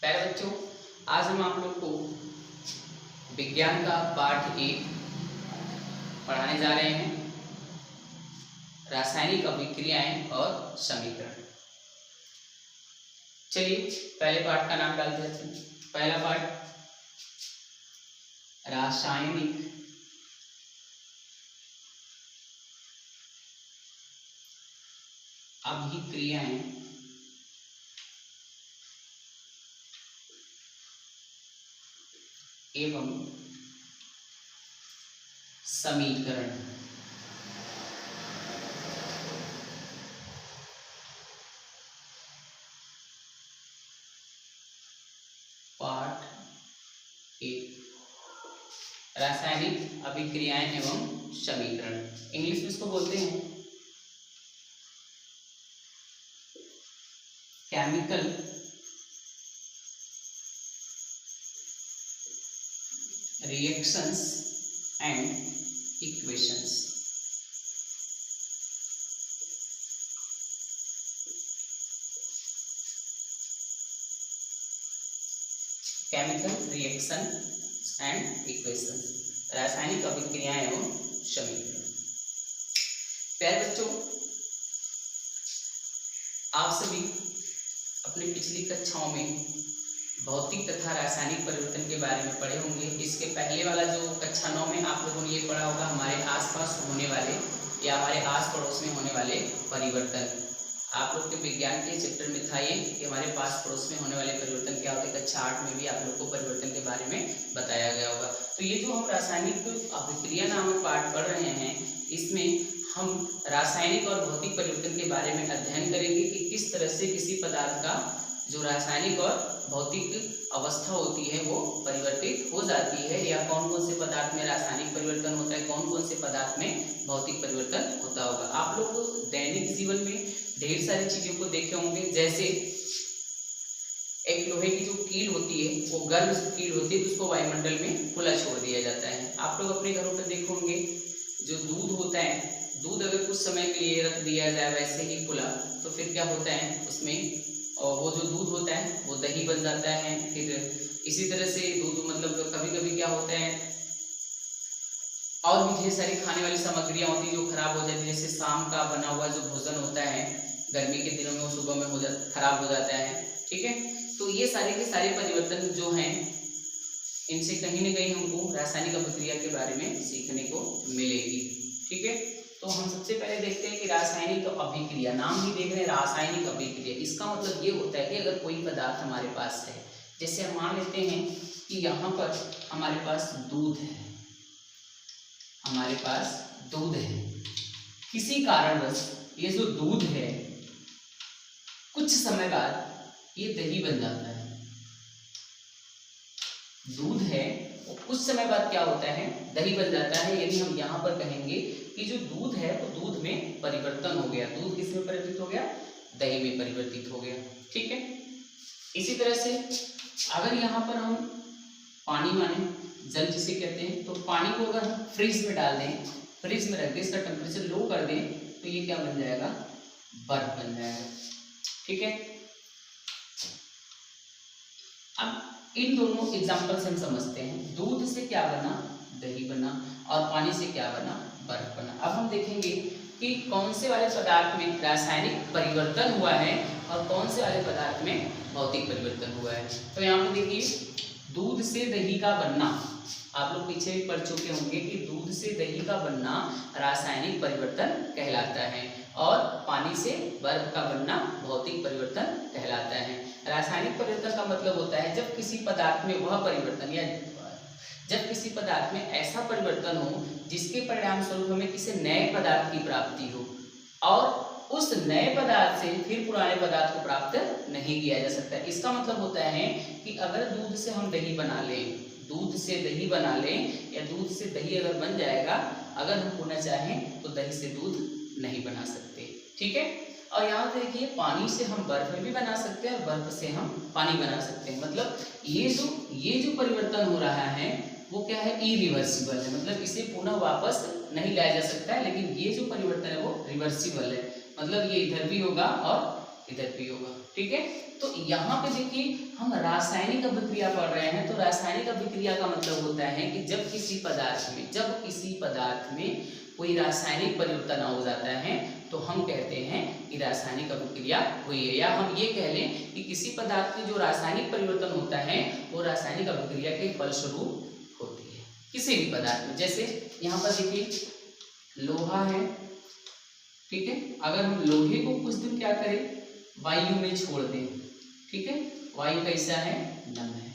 प्यारे बच्चों, आज हम आप लोग को विज्ञान का पाठ 1 पढ़ाने जा रहे हैं। रासायनिक अभिक्रियाएं और समीकरण। चलिए पहले पाठ का नाम डालते हैं। पहला पाठ रासायनिक अभिक्रियाएं एवं समीकरण। पाठ 1 रासायनिक अभिक्रियाएं एवं समीकरण। इंग्लिश में इसको बोलते हैं chemical reactions and equations। Chemical reaction and equations, रासायनिक अभिक्रियाएं एवं समीकरण। प्यारे बच्चों, आप सभी अपनी पिछली कक्षाओं में भौतिक तथा रासायनिक परिवर्तन के बारे में पढ़े होंगे। इसके पहले वाला जो कक्षा 9 में आप लोगों ने ये पढ़ा होगा हमारे आसपास होने वाले या हमारे आस पड़ोस में होने वाले परिवर्तन। आप लोग के विज्ञान के चैप्टर में था ये कि हमारे पास पड़ोस में होने वाले परिवर्तन क्या होते हैं। कक्षा 8 में भी आप लोग को परिवर्तन के बारे में बताया गया होगा। तो ये जो हम रासायनिक अभिक्रिया नामक पाठ पढ़ रहे हैं, इसमें हम रासायनिक और भौतिक परिवर्तन के बारे में अध्ययन करेंगे कि किस तरह से किसी पदार्थ का जो रासायनिक और भौतिक अवस्था होती है वो परिवर्तित हो जाती है, या कौन कौन से पदार्थ में रासायनिक परिवर्तन होता है, कौन कौन से पदार्थ में भौतिक परिवर्तन होता होगा। आप लोग दैनिक जीवन में ढेर सारी चीजों को देखे होंगे। जैसे एक लोहे की जो कील होती है, वो गर्म कील होती है, उसको वायुमंडल में खुला छोड़ दिया जाता है। आप लोग अपने घरों पर देखे होंगे जो दूध होता है, दूध अगर कुछ समय के लिए रख दिया जाए वैसे ही खुला, तो फिर क्या होता है उसमें, और वो जो दूध होता है वो दही बन जाता है। फिर इसी तरह से दूध मतलब कभी कभी क्या होता है और भी ढेर सारी खाने वाली सामग्रियां होती है जो खराब हो जाती है। जैसे शाम का बना हुआ जो भोजन होता है गर्मी के दिनों में वो सुबह में खराब हो जाता है। ठीक है, तो ये सारे के सारे परिवर्तन जो हैं, इनसे कहीं ना कहीं हमको रासायनिक अभिक्रिया के बारे में सीखने को मिलेगी। ठीक है, तो हम सबसे पहले देखते हैं कि रासायनिक अभिक्रिया, नाम ही देख रहे हैं रासायनिक अभिक्रिया। इसका मतलब ये होता है कि अगर कोई पदार्थ हमारे पास है, जैसे हम मान लेते हैं कि यहाँ पर हमारे पास दूध है, हमारे पास दूध है, किसी कारणवश ये जो दूध है कुछ समय बाद ये दही बन जाता है। दूध है वो कुछ समय बाद क्या होता है, दही बन जाता है। यदि हम यहाँ पर कहेंगे कि जो दूध है वो दूध में परिवर्तन हो गया, दूध किस में परिवर्तित हो गया, दही में परिवर्तित हो गया। ठीक है, इसी तरह से अगर यहाँ पर हम पानी माने जल जिसे कहते हैं, तो पानी को अगर हम फ्रिज में डाल दें, फ्रिज में रख दें, इसका टेम्परेचर लो कर दें, तो ये क्या बन जाएगा, बर्फ बन जाएगा। ठीक है, अब इन दोनों एग्जाम्पल से हम समझते हैं दूध से क्या बना, दही बना, और पानी से क्या बना, बर्फ बना। अब हम देखेंगे कि कौन से वाले पदार्थ में रासायनिक परिवर्तन हुआ है और कौन से वाले पदार्थ में भौतिक परिवर्तन हुआ है। तो यहाँ पे देखिए, दूध से दही का बनना, आप लोग पीछे भी पढ़ चुके होंगे कि दूध से दही का बनना रासायनिक परिवर्तन कहलाता है, और पानी से बर्फ का बनना भौतिक परिवर्तन कहलाता है। रासायनिक परिवर्तन का मतलब होता है जब किसी पदार्थ में वह परिवर्तन, या जब किसी पदार्थ में ऐसा परिवर्तन हो जिसके परिणाम स्वरूप हमें किसी नए पदार्थ की प्राप्ति हो, और उस नए पदार्थ से फिर पुराने पदार्थ को प्राप्त नहीं किया जा सकता। इसका मतलब होता है कि अगर दूध से हम दही बना लें, दूध से दही बना लें, या दूध से दही अगर बन जाएगा, अगर हम पुनः चाहें तो दही से दूध नहीं बना सकते। ठीक है, और यहाँ देखिए, पानी से हम बर्फ भी बना सकते हैं और बर्फ से हम पानी बना सकते हैं। मतलब ये जो परिवर्तन हो रहा है वो क्या है, इरिवर्सिबल है, मतलब इसे पुनः वापस नहीं लाया जा सकता है। लेकिन ये जो परिवर्तन है वो रिवर्सिबल है, मतलब ये इधर भी होगा और इधर P होगा। ठीक है, तो यहाँ पे देखिए हम रासायनिक अभिक्रिया पढ़ रहे हैं, तो रासायनिक अभिक्रिया का मतलब होता है कि जब किसी पदार्थ में कोई रासायनिक परिवर्तन हो जाता है तो हम कहते हैं कि रासायनिक अभिक्रिया हुई है, या हम ये कह लें कि किसी पदार्थ में जो रासायनिक परिवर्तन होता है वो रासायनिक अभिक्रिया के फलस्वरूप होती है किसी भी पदार्थ में। जैसे यहाँ पर देखिए लोहा है, ठीक है, अगर हम लोहे को कुछ दिन क्या करें, वायु में छोड़ दें, ठीक है, वायु कैसा है, नम है,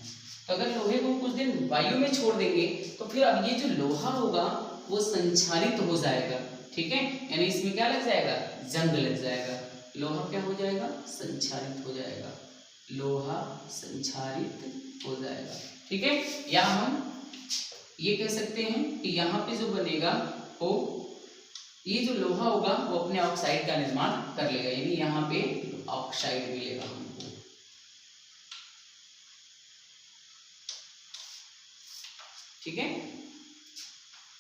तो अगर लोहे को कुछ दिन वायु में छोड़ देंगे तो फिर अब ये जो लोहा होगा वो संक्षारित हो जाएगा। ठीक है, यानी इसमें क्या लग जाएगा, जंग लग जाएगा, लोहा क्या हो जाएगा, संक्षारित हो जाएगा, लोहा संक्षारित हो जाएगा। ठीक है, या हम ये कह सकते हैं कि यहाँ पे जो बनेगा वो ये जो लोहा होगा वो अपने ऑक्साइड का निर्माण कर लेगा, यानी यहाँ पे ऑक्साइड मिलेगा हमको। ठीक है,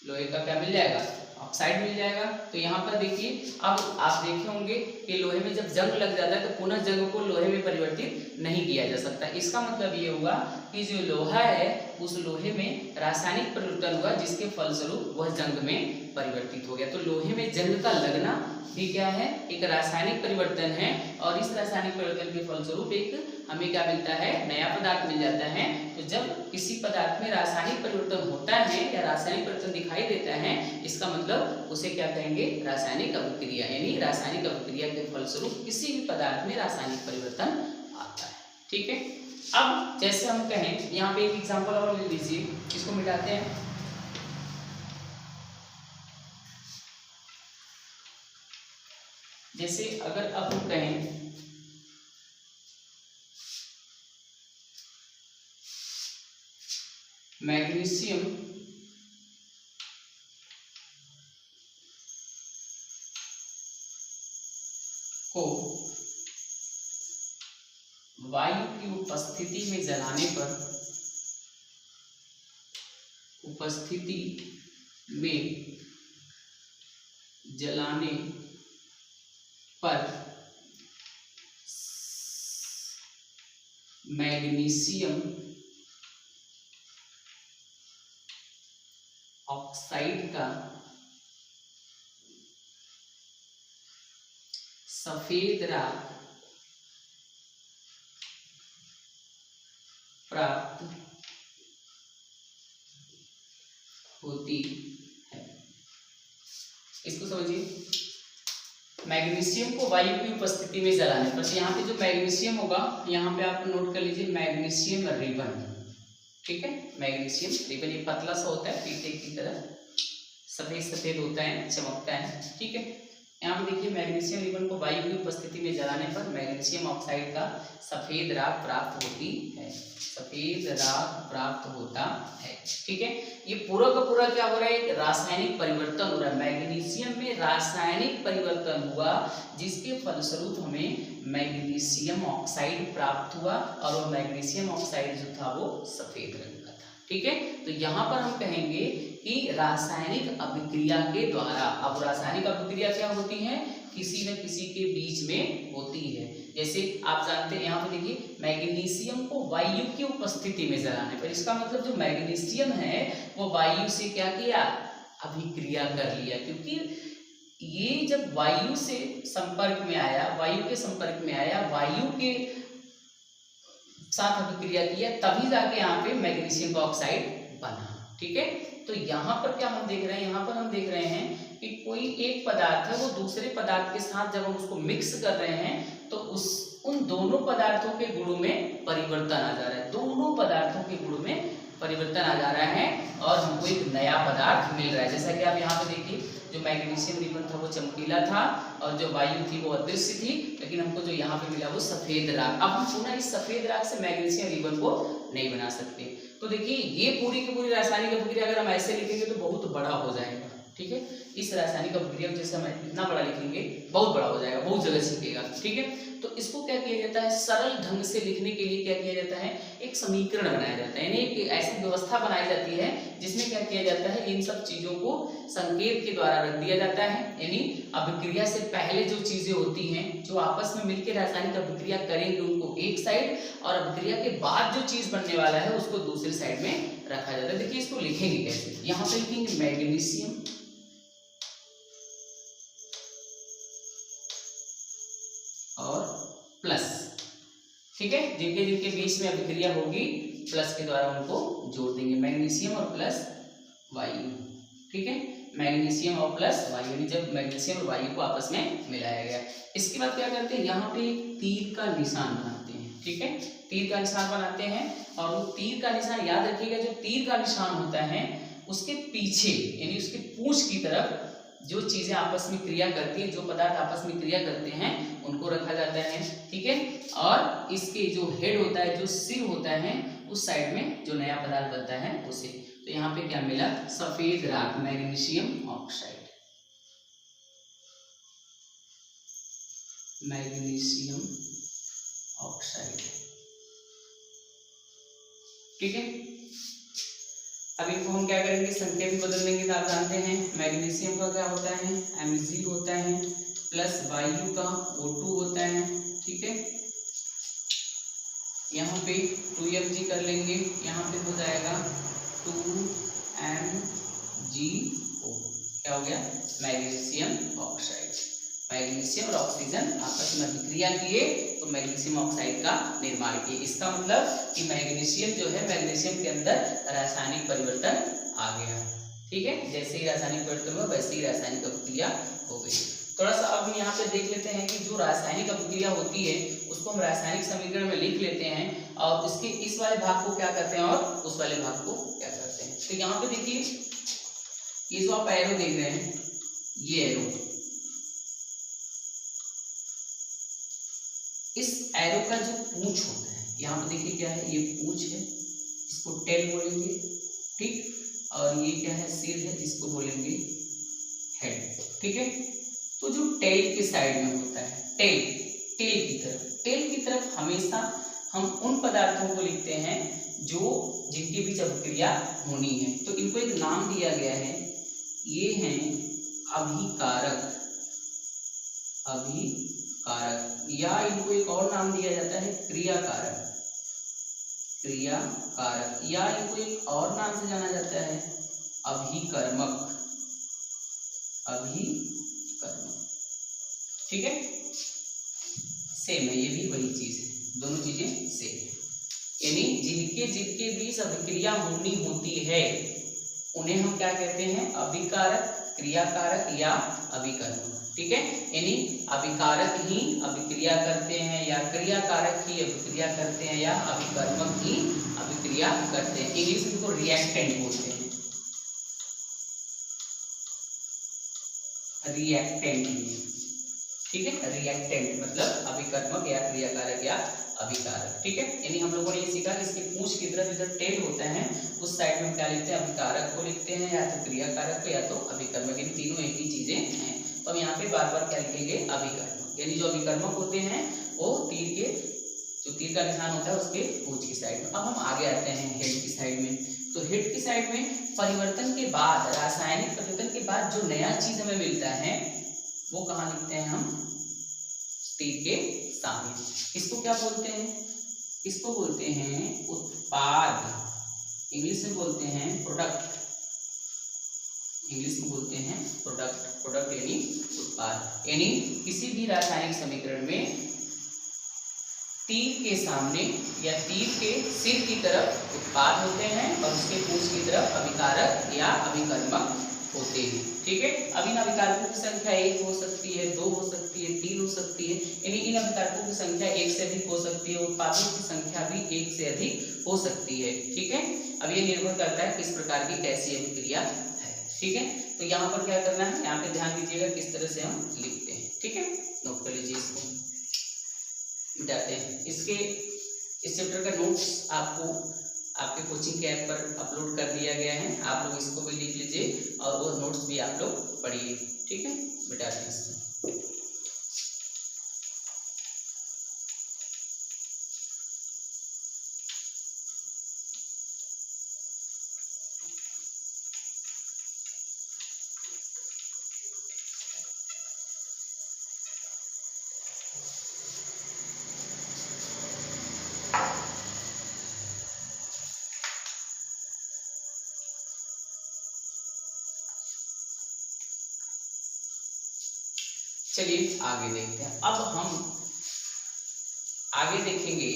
लोहे का क्या मिल जाएगा, ऑक्साइड मिल जाएगा। तो यहाँ पर देखिए अब आप देखे होंगे कि लोहे में जब जंग लग जाता है तो पुनः जंग को लोहे में परिवर्तित नहीं किया जा सकता। इसका मतलब ये हुआ कि जो लोहा है उस लोहे में रासायनिक परिवर्तन हुआ जिसके फलस्वरूप वह जंग में परिवर्तित हो गया। तो लोहे में जंग का लगना भी क्या है, एक रासायनिक परिवर्तन है, और इस रासायनिक परिवर्तन के फलस्वरूप एक हमें क्या मिलता है, नया पदार्थ मिल जाता है। तो जब किसी पदार्थ में रासायनिक परिवर्तन होता है या रासायनिक परिवर्तन दिखाई देता है, इसका मतलब उसे क्या कहेंगे, रासायनिक अभिक्रिया, यानी रासायनिक अभिक्रिया के फलस्वरूप किसी भी पदार्थ में रासायनिक परिवर्तन आता है। ठीक है, अब जैसे हम कहें, यहाँ पे एक एग्जाम्पल और ले लीजिए, इसको मिटाते हैं। जैसे अगर अब हम कहें मैग्नीशियम को वायु की उपस्थिति में जलाने पर मैग्नीशियम ऑक्साइड का सफेद राख प्राप्त होती है। इसको समझिए, मैग्नीशियम को वायु की उपस्थिति में जलाने पर, यहाँ पे जो मैग्नीशियम होगा, यहाँ पे आप नोट कर लीजिए मैग्नीशियम रिबन। ठीक है, मैग्नीशियम रिबन, ये पतला सा होता है, पीते की तरह सफेद सफेद होता है, चमकता है। ठीक है, यहाँ पे देखिए मैग्नीशियम रिबन को वायु की उपस्थिति में जलाने पर मैग्नीशियम ऑक्साइड का सफेद राख प्राप्त होती है, सफेद राख प्राप्त होता है। ठीक है, ये पूरा का पूरा क्या हो रहा है, एक रासायनिक परिवर्तन हो रहा है, मैग्नीशियम में रासायनिक परिवर्तन हुआ जिसके फलस्वरूप हमें मैग्नीशियम ऑक्साइड प्राप्त हुआ, और वो मैग्नीशियम ऑक्साइड जो था वो सफेद रंग का था। ठीक है, तो यहाँ पर हम कहेंगे कि रासायनिक अभिक्रिया के द्वारा, अब रासायनिक अभिक्रिया क्या होती है, किसी न किसी के बीच में होती है। जैसे आप जानते हैं, यहाँ पे देखिए मैग्नीशियम को वायु की उपस्थिति में जलाने पर, इसका मतलब जो मैग्नीशियम है वो वायु से क्या किया, अभिक्रिया कर लिया, क्योंकि ये जब वायु से संपर्क में आया, वायु के संपर्क में आया, वायु के साथ अभिक्रिया किया, तभी जाके यहाँ पे मैग्नीशियम का ऑक्साइड बना। ठीक है, तो यहाँ पर क्या हम देख रहे हैं, यहाँ पर हम देख रहे हैं कि कोई एक पदार्थ है, वो दूसरे पदार्थ के साथ जब हम उसको मिक्स कर रहे हैं तो उन दोनों पदार्थों के गुणों में परिवर्तन आ जा रहा है, दोनों पदार्थों के गुणों में परिवर्तन आ जा रहा है और हमको एक नया पदार्थ मिल रहा है। जैसा कि आप यहाँ पे देखिए, जो मैग्नीशियम रिबन था वो चमकीला था और जो वायु थी वो अदृश्य थी, लेकिन हमको जो यहाँ पे मिला वो सफेद राख। अब हम पुनः इस सफेद राख से मैग्नीशियम रिबन को नहीं बना सकते। तो देखिए ये पूरी की पूरी रासायनिक अभिक्रिया अगर हम ऐसे लिखेंगे तो बहुत बड़ा हो जाएगा। ठीक है, इस रासायनिक अभिक्रिया को जैसे हम इतना बड़ा लिखेंगे बहुत बड़ा हो जाएगा, बहुत जगह छिपेगा। ठीक है, तो इसको क्या किया जाता है, सरल ढंग से लिखने के लिए क्या किया जाता है, एक समीकरण बनाया जाता है, यानी एक ऐसी व्यवस्था बनाई जाती है जिसमें क्या किया जाता है, इन सब चीजों को संकेत के द्वारा रख दिया जाता है। यानी अभिक्रिया से पहले जो चीजें होती हैं, जो आपस में मिलकर रासायनिक अभिक्रिया करेंगे, उनको एक साइड, और अभिक्रिया के बाद जो चीज बनने वाला है उसको दूसरी साइड में रखा जाता है। देखिए इसको लिखेंगे कैसे, यहाँ पे लिखेंगे मैग्नीशियम और प्लस, ठीक है, जिनके जिनके बीच में अभिक्रिया होगी प्लस के द्वारा उनको जोड़ देंगे, मैग्नीशियम और प्लस वायु, ठीक है, मैग्नीशियम और प्लस वायु, यानी जब मैग्नीशियम और वायु को आपस में मिलाया गया। इसके बाद क्या करते हैं, यहाँ पे एक तीर का निशान बनाते हैं, ठीक है, तीर का निशान बनाते हैं, और वो तीर का निशान याद रखिएगा, जो तीर का निशान होता है उसके पीछे यानी उसके पूंछ की तरफ जो चीजें आपस में क्रिया करती है, जो पदार्थ आपस में क्रिया करते हैं उनको रखा जाता है, ठीक है, और इसके जो हेड होता है, जो सिर होता है, उस साइड में जो नया पदार्थ बनता है उसे, तो यहाँ पे क्या मिला, सफेद राख, मैग्नीशियम ऑक्साइड, मैग्नीशियम ऑक्साइड, ठीक है। अब इनको हम क्या करेंगे, संख्या भी बदल देंगे, तो आप जानते हैं मैग्नीशियम का क्या होता है, Mg होता है, प्लस वायु का O2 होता है, ठीक है, यहाँ पे 2Mg कर लेंगे, यहाँ पे हो जाएगा 2MgO, क्या हो गया, मैग्नीशियम ऑक्साइड। मैग्नीशियम और ऑक्सीजन आपस में अभिक्रिया किए तो मैग्नीशियम ऑक्साइड का निर्माण किए। इसका मतलब कि मैग्नीशियम जो है, मैग्नीशियम के अंदर रासायनिक परिवर्तन आ गया, ठीक है, जैसे ही रासायनिक परिवर्तन हुआ वैसे ही रासायनिक अभिक्रिया हो गई। थोड़ा सा अब हम यहाँ पे देख लेते हैं कि जो रासायनिक अभिक्रिया होती है उसको हम रासायनिक समीकरण में लिख लेते हैं, और इसके इस वाले भाग को क्या करते हैं और उस वाले भाग को क्या करते हैं। तो यहाँ पे देखिए, ये जो आप एरो देख रहे हैं, ये एरो, इस एरो का जो पूंछ होता है, यहाँ पे देखिए क्या है, ये पूंछ है, इसको टेल बोलेंगे, ठीक, और ये क्या है, सिर है, इसको बोलेंगे हेड, ठीक है। तो जो टेल के साइड में होता है, टेल की तरफ हमेशा हम उन पदार्थों को लिखते हैं जो जिनके बीच अभिक्रिया होनी है, तो इनको एक नाम दिया गया है, ये हैं अभिकारक, या इनको एक और नाम दिया जाता है क्रियाकारक, या इनको एक और नाम से जाना जाता है अभिकर्मक, ठीक है, सेम है, ये भी वही चीज है, दोनों चीजें सेम है, यानी जिनके बीच अभिक्रिया होनी होती है उन्हें हम क्या कहते हैं, अभिकारक, क्रियाकारक या अभिकर्मक, ठीक है, यानी अभिकारक ही अभिक्रिया करते हैं, या क्रियाकारक ही अभिक्रिया करते हैं, या अभिकर्मक ही अभिक्रिया करते हैं। इंग्लिश में इनको रिएक्टेंट बोलते हैं, ठीक है, रिएक्टेंट मतलब अभिकर्मक या क्रियाकारक या अभिकारक, ठीक है। यानी हम लोगों ने ये सीखा कि इसके पूंछ की तरफ इधर टेल होता है, उस साइड में क्या लिखते हैं, अभिकारक को लिखते हैं, या तो क्रियाकारक को या तो अभिकर्मक, इन तीनों एक ही चीजें हैं। तो हम यहाँ पे बार बार क्या लिखेंगे, अभिकर्मक, यानी जो अभिकर्मक होते हैं वो तीर का निशान होता है उसके पूंछ की साइड में। अब हम आगे आते हैं हेड की साइड में। तो हेड की साइड में परिवर्तन के बाद, रासायनिक परिवर्तन के बाद जो नया चीज हमें मिलता है वो कहाँ लिखते हैं हम, तीर के सामने। इसको क्या बोलते हैं, इसको बोलते हैं उत्पाद, इंग्लिश में बोलते हैं प्रोडक्ट, प्रोडक्ट यानी उत्पाद। यानी किसी भी रासायनिक समीकरण में तीर के सामने या तीर के सिर की तरफ उत्पाद होते हैं और उसके पूंछ की तरफ अभिकारक या अभिकर्मक होते हैं, ठीक है। अब इन अभिकारकों की संख्या 1 हो सकती है, 2 हो सकती है, 3 हो सकती है, यानी इन अभिकारकों की संख्या 1 से अधिक हो सकती है, उत्पादों की संख्या भी 1 से अधिक हो सकती है, ठीक है। अब ये निर्भर करता है किस प्रकार की कैसी अभिक्रिया है, ठीक है। तो यहाँ पर क्या करना है, यहाँ पे ध्यान दीजिएगा किस तरह से हम लिखते हैं, ठीक है, नोट कर लीजिए, इसको मिटाते हैं। इस चैप्टर का नोट्स आपको आपके कोचिंग के ऐप पर अपलोड कर दिया गया है, आप लोग इसको भी लिख लीजिए और वो नोट्स भी आप लोग पढ़िए, ठीक है। मिटाते हैं इसको। चलिए आगे देखते हैं। अब हम आगे देखेंगे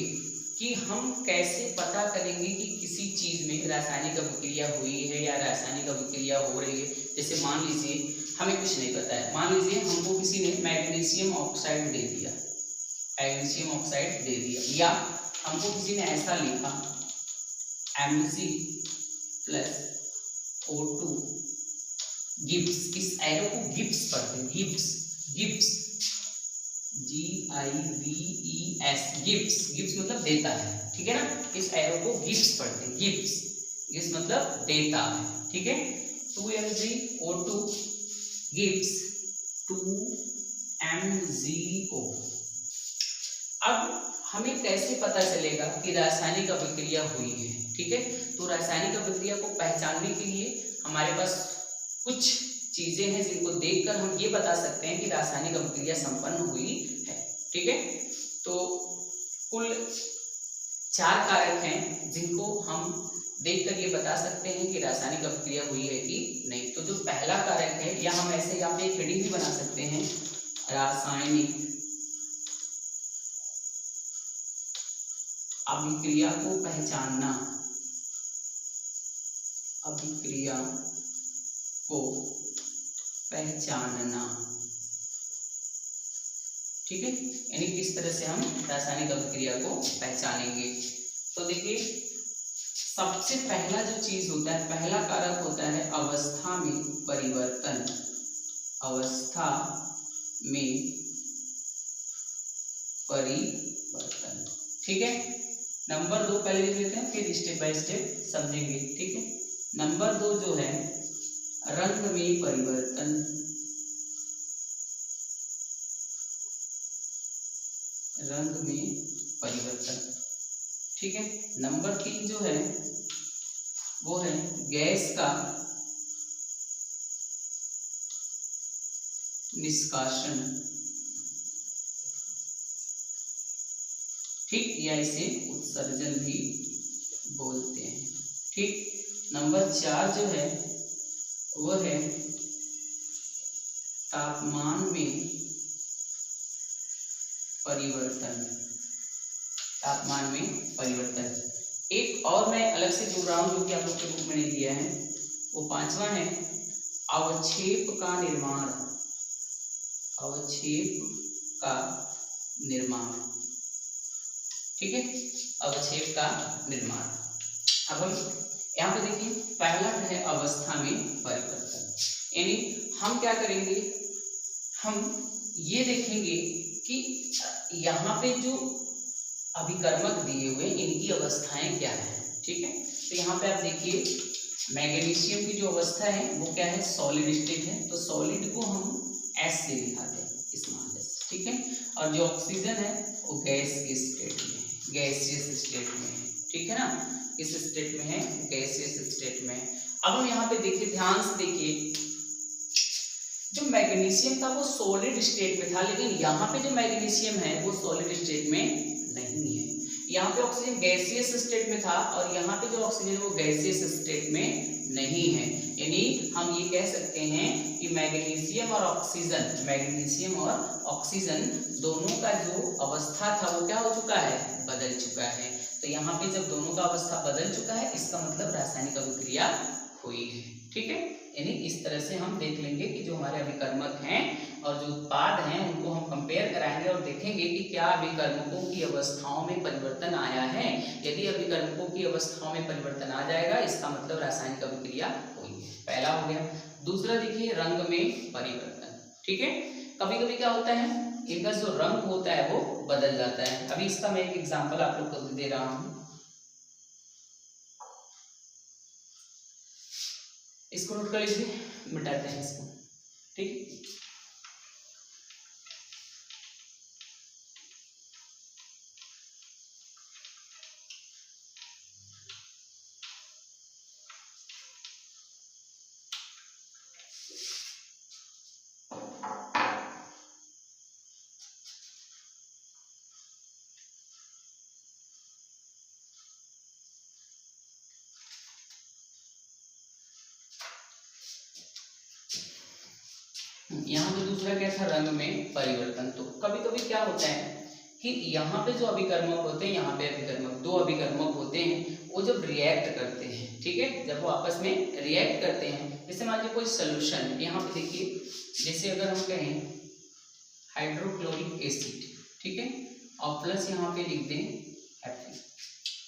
कि हम कैसे पता करेंगे कि किसी चीज में रासायनिक अभिक्रिया हुई है या रासायनिक अभिक्रिया हो रही है। जैसे मान लीजिए हमें कुछ नहीं पता है, मान लीजिए हमको किसी ने मैग्नीशियम ऑक्साइड दे दिया, मैग्नीशियम ऑक्साइड दे दिया, या हमको किसी ने ऐसा लिखा Mg+O2 गिब्स, इस एरो को गिब्स पढ़ते हैं, Gibbs, Gibbs GIVES, Gibbs, Gibbs मतलब देता है, ठीक है ना। इस एरो को गिब्स पढ़ते हैं, गिब्स, गिब्स मतलब देता है, ठीक है। 2MgO2 Gibbs 2MgO। अब हमें कैसे पता चलेगा कि रासायनिक अभिक्रिया हुई है, ठीक है। तो रासायनिक अभिक्रिया को पहचानने के लिए हमारे पास कुछ चीजें हैं जिनको देखकर हम ये बता सकते हैं कि रासायनिक अभिक्रिया संपन्न हुई है, ठीक है। तो कुल 4 कारक हैं जिनको हम देखकर ये बता सकते हैं कि रासायनिक अभिक्रिया हुई है कि नहीं। तो जो पहला कारक है, या हम ऐसे यहाँ पे एक हेडिंग भी बना सकते हैं, रासायनिक अभिक्रिया को पहचानना, अभिक्रिया को पहचानना, ठीक है। यानी किस तरह से हम रासायनिक अभिक्रिया को पहचानेंगे। तो देखिए सबसे पहला जो चीज होता है, पहला कारक होता है अवस्था में परिवर्तन, अवस्था में परिवर्तन, ठीक है। नंबर 2 पहले लिख लेते हैं, फिर स्टेप बाय स्टेप समझेंगे, ठीक है। नंबर 2 जो है रंग में परिवर्तन, रंग में परिवर्तन, ठीक है। नंबर 3 जो है वो है गैस का निष्कासन, ठीक, या इसे उत्सर्जन भी बोलते हैं, ठीक। नंबर 4 जो है वो है तापमान में परिवर्तन, तापमान में परिवर्तन। एक और मैं अलग से जोड़ रहा हूं जो कि आप लोग के बुक में नहीं दिया है, वो 5वां है अवक्षेप का निर्माण, अवक्षेप का निर्माण, ठीक है, अवक्षेप का निर्माण। अब हम यहाँ पे देखिए पहला है अवस्था में परिवर्तन, यानी हम क्या करेंगे, हम ये देखेंगे कि यहाँ पे जो अभिकर्मक दिए हुए इनकी अवस्थाएं क्या है, ठीक है। तो यहाँ पे आप देखिए मैग्नीशियम की जो अवस्था है वो क्या है, सॉलिड स्टेट है, तो सॉलिड को हम S से दिखाते हैं, स्मॉल s, ठीक है। और जो ऑक्सीजन है वो गैस के स्टेट में, गैसियस स्टेट में है, ठीक है ना, इस स्टेट में है, गैसियस स्टेट में है। अब हम यहाँ पे देखिए, ध्यान से देखिए, जो मैग्नीशियम था वो सॉलिड स्टेट में था, लेकिन यहाँ पे जो मैग्नीशियम है वो सॉलिड स्टेट में नहीं है। यहाँ पे ऑक्सीजन गैसियस स्टेट में था और यहाँ पे जो ऑक्सीजन है वो गैसियस स्टेट में नहीं है। यानी हम ये कह सकते हैं कि मैग्नीशियम और ऑक्सीजन, मैग्नीशियम और ऑक्सीजन दोनों का जो अवस्था था वो क्या हो चुका है, बदल चुका है। तो यहाँ पे जब दोनों का अवस्था बदल चुका है, इसका मतलब रासायनिक अभिक्रिया हुई है, ठीक है। यानी इस तरह से हम देख लेंगे कि जो हमारे अभिकर्मक हैं और जो उत्पाद हैं उनको हम कंपेयर कराएंगे और देखेंगे कि क्या अभिकर्मकों की अवस्थाओं में परिवर्तन आया है। यदि अभिकर्मकों की अवस्थाओं में परिवर्तन आ जाएगा, इसका मतलब रासायनिक अभिक्रिया हुई है, पहला हो गया। दूसरा देखिए रंग में परिवर्तन, ठीक है। कभी कभी क्या होता है, इनका जो रंग होता है वो बदल जाता है। अभी इसका मैं एक एग्जाम्पल आप लोग को दे रहा हूँ, इसको नोट कर लीजिए, मिटाते हैं इसको, ठीक। यहाँ पे दूसरा क्या था, रंग में परिवर्तन। तो कभी कभी क्या होता है कि यहाँ पे जो अभिकर्मक होते हैं, यहाँ पे अभिकर्मक, दो अभिकर्मक होते हैं, वो जब रिएक्ट करते हैं, ठीक है, जब वो आपस में रिएक्ट करते हैं, जैसे मान लीजिए कोई सोल्यूशन, यहाँ पे देखिए, जैसे अगर हम कहें हाइड्रोक्लोरिक एसिड, ठीक है, और प्लस यहाँ पे लिख दें Fe,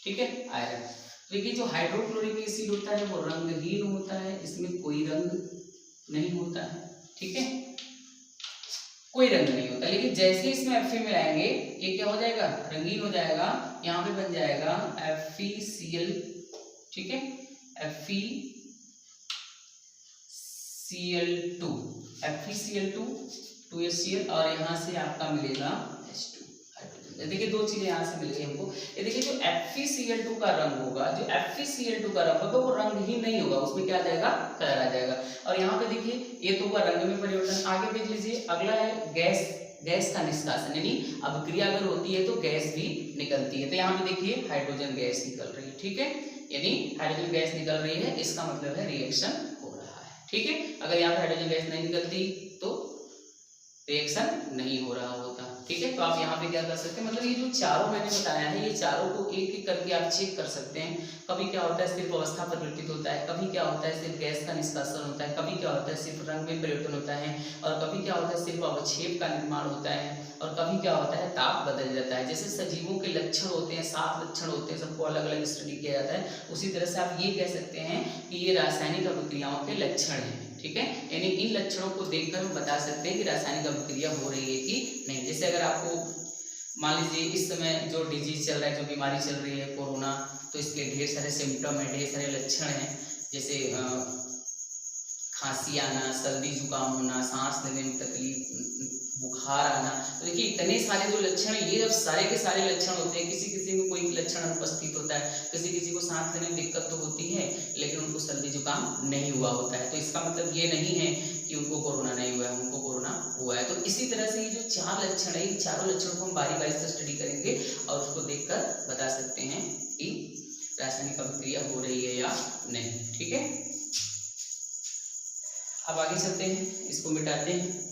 ठीक है, आयरन। तो देखिए जो हाइड्रोक्लोरिक एसिड होता है वो रंगहीन होता है, इसमें कोई रंग नहीं होता है, ठीक है, कोई रंग नहीं होता। लेकिन जैसे इसमें Fe मिलाएंगे, ये क्या हो जाएगा, रंगीन हो जाएगा। यहाँ पे बन जाएगा FeCl, ठीक है, FeCl2, FeCl2 2HCl, और यहाँ से आपका मिलेगा H2 हाइड्रोजन। देखिए दो चीजें यहाँ से मिल गई हमको। ये देखिए जो FeCl2 का रंग होगा, जो FeCl2 का रंग होगा वो रंग ही नहीं होगा, उसमें क्या आ जाएगा, कलर आ जाएगा। और यहाँ पे देखिए ये तो हुआ रंग में परिवर्तन। आगे देख लीजिए, अगला है गैस का निष्कासन, यानी अभिक्रिया अगर होती है तो गैस भी निकलती है। तो यहाँ पे देखिए हाइड्रोजन गैस निकल रही है, ठीक है, यानी हाइड्रोजन गैस निकल रही है, इसका मतलब है रिएक्शन हो रहा है, ठीक है। अगर यहाँ पे हाइड्रोजन गैस नहीं निकलती तो रिएक्शन नहीं हो रहा होता, ठीक है। तो आप यहाँ पे क्या कर सकते हैं, मतलब ये जो चारों मैंने बताया है, ये चारों को एक एक करके आप चेक कर सकते हैं। कभी क्या होता है सिर्फ अवस्था परिवर्तित होता है, कभी क्या होता है सिर्फ गैस का निष्कासन होता है, कभी क्या होता है सिर्फ रंग में परिवर्तन होता है, और कभी क्या होता है सिर्फ अवक्षेप का निर्माण होता है, और कभी क्या होता है ताप बदल जाता है। जैसे सजीवों के लक्षण होते हैं, 7 लक्षण होते हैं, सबको अलग अलग स्टडी किया जाता है, उसी तरह से आप ये कह सकते हैं कि ये रासायनिक अभिक्रियाओं के लक्षण हैं, ठीक है। यानी इन लक्षणों को देखकर हम बता सकते हैं कि रासायनिक अभिक्रिया हो रही है कि नहीं। जैसे अगर आपको मान लीजिए इस समय जो डिजीज चल रहा है, जो बीमारी चल रही है कोरोना, तो इसके ढेर सारे सिम्टम है, ढेर सारे लक्षण हैं, जैसे खांसी आना, सर्दी जुकाम होना, सांस लेने में तकलीफ, बुखार आना। तो देखिए इतने सारे जो लक्षण हैं, ये जब सारे के सारे लक्षण होते हैं, किसी किसी में कोई लक्षण अनुपस्थित होता है, किसी किसी को सांस लेने में दिक्कत तो होती है लेकिन उनको सर्दी जुकाम नहीं हुआ होता है, तो इसका मतलब ये नहीं है कि उनको कोरोना नहीं हुआ है, उनको कोरोना हुआ है। तो इसी तरह से ये जो 4 लक्षण है, इन चारों लक्षणों को हम बारी बारी से स्टडी करेंगे और उसको देखकर बता सकते हैं कि रासायनिक अभिक्रिया हो रही है या नहीं, ठीक है। अब आगे चलते हैं, इसको मिटाते हैं।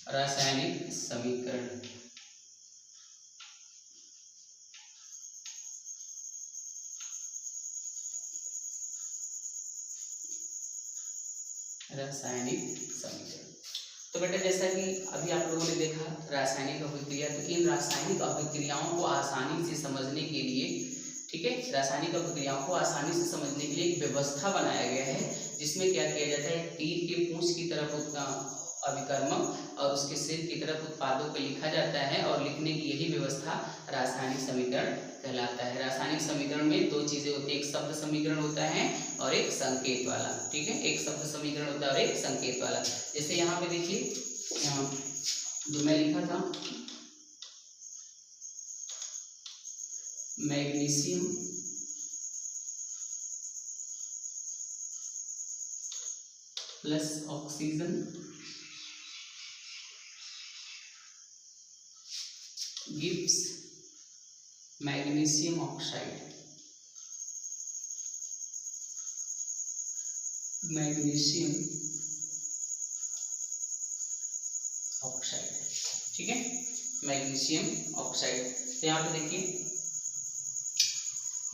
रासायनिक समीकरण, रासायनिक समीकरण। तो बेटा जैसा कि अभी आप लोगों ने देखा रासायनिक अभिक्रिया, तो इन रासायनिक अभिक्रियाओं को आसानी से समझने के लिए, ठीक है, रासायनिक अभिक्रियाओं को आसानी से समझने के लिए एक व्यवस्था बनाया गया है, जिसमें क्या किया जाता है, तीर के पूंछ की तरफ अभिकर्मक और उसके सिर की तरफ उत्पादों को लिखा जाता है, और लिखने की यही व्यवस्था रासायनिक समीकरण कहलाता है। रासायनिक समीकरण में 2 चीजें होती है, एक शब्द समीकरण होता है और एक संकेत वाला, ठीक है, एक शब्द समीकरण होता है और एक संकेत वाला। जैसे यहाँ पे देखिए, जो मैं लिखा था magnesium plus oxygen gives magnesium oxide, magnesium oxide, ठीक है, मैग्नीशियम ऑक्साइड। तो यहाँ पे देखिए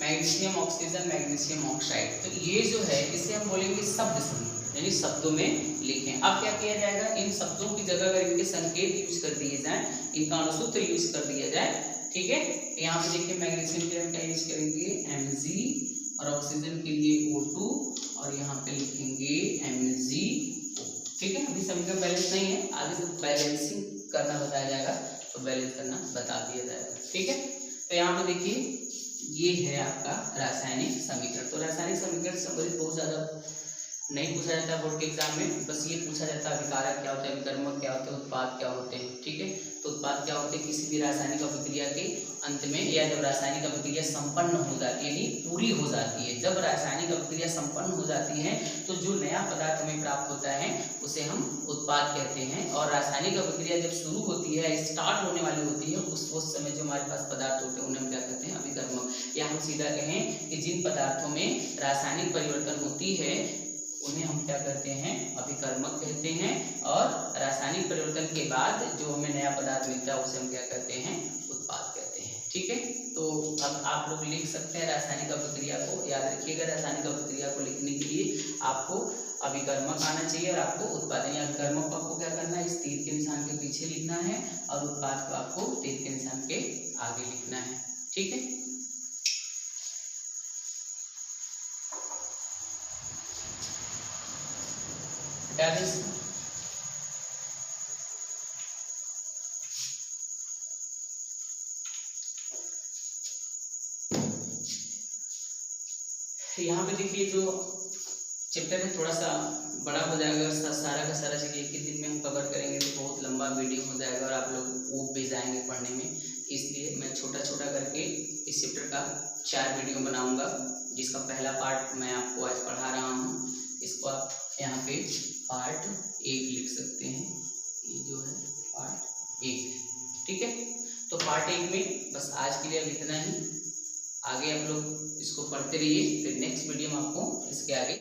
मैग्नीशियम ऑक्सीजन, मैग्नीशियम ऑक्साइड, तो ये जो है इसे हम बोलेंगे शब्द समीकरण, यानी शब्दों में लिखें। अब क्या किया जाएगा, इन शब्दों की जगह अगर इनके संकेत यूज कर दिए जाए, इनका अणुसूत्र यूज कर दिया जाए, ठीक है। यहाँ पे देखिए मैग्नीशियम के लिए हम क्या यूज करेंगे, Mg, और ऑक्सीजन के लिए O2, और यहाँ पे लिखेंगे MgO, ठीक है। अभी समीकरण बैलेंस नहीं है, आगे से बैलेंसिंग करना बताया जाएगा, तो बैलेंस करना बता दिया जाएगा, ठीक है। तो यहाँ पे देखिए ये है आपका रासायनिक समीकरण। तो रासायनिक समीकरण संबंधित बहुत ज्यादा नहीं पूछा जाता है बोर्ड के एग्जाम में, बस ये पूछा जाता है अभिकारक क्या होता है, विकर्मक क्या होते हैं, उत्पाद क्या होते हैं, ठीक है। तो उत्पाद क्या होते हैं, किसी भी रासायनिक अभिक्रिया के अंत में, या जब रासायनिक अभिक्रिया संपन्न हो जाती है, यानी पूरी हो जाती है, जब रासायनिक अभिक्रिया संपन्न हो जाती है तो जो नया पदार्थ हमें प्राप्त होता है उसे हम उत्पाद कहते हैं। और रासायनिक अभिक्रिया जब शुरू होती है, स्टार्ट होने वाली होती है, उस समय जो हमारे पास पदार्थ होते हैं उन्हें हम क्या कहते हैं, अभिकर्मक। या हम सीधा कहें कि जिन पदार्थों में रासायनिक परिवर्तन होती है उन्हें हम क्या कहते हैं, अभिकर्मक कहते हैं। और रासायनिक परिवर्तन के बाद जो हमें नया पदार्थ मिलता है उसे हम क्या कहते हैं, उत्पाद कहते हैं। ठीक है, तो अब आप लोग लिख सकते हैं रासायनिक अभिक्रिया को। याद रखिएगा, रासायनिक अभिक्रिया को लिखने के लिए आपको अभिकर्मक आना चाहिए और आपको उत्पादन या अभिकर्मक को आपको क्या करना है, इस तीर के निशान के पीछे लिखना है और उत्पाद को आपको तीर के निशान के आगे लिखना है। ठीक है, यहाँ पे देखिए जो चैप्टर है थोड़ा सा बड़ा हो जाएगा, सारा का सारा चीज़ एक ही दिन में हम कवर करेंगे तो बहुत लंबा वीडियो हो जाएगा और आप लोग ऊब भी जाएंगे पढ़ने में। इसलिए मैं छोटा छोटा करके इस चैप्टर का 4 वीडियो बनाऊंगा, जिसका पहला पार्ट मैं आपको आज पढ़ा रहा हूँ। इसको आप यहाँ पे पार्ट 1 लिख सकते हैं, ये जो है पार्ट 1। ठीक है, तो पार्ट 1 में बस आज के लिए अब इतना ही। आगे आप लोग इसको पढ़ते रहिए, फिर नेक्स्ट वीडियो में आपको इसके आगे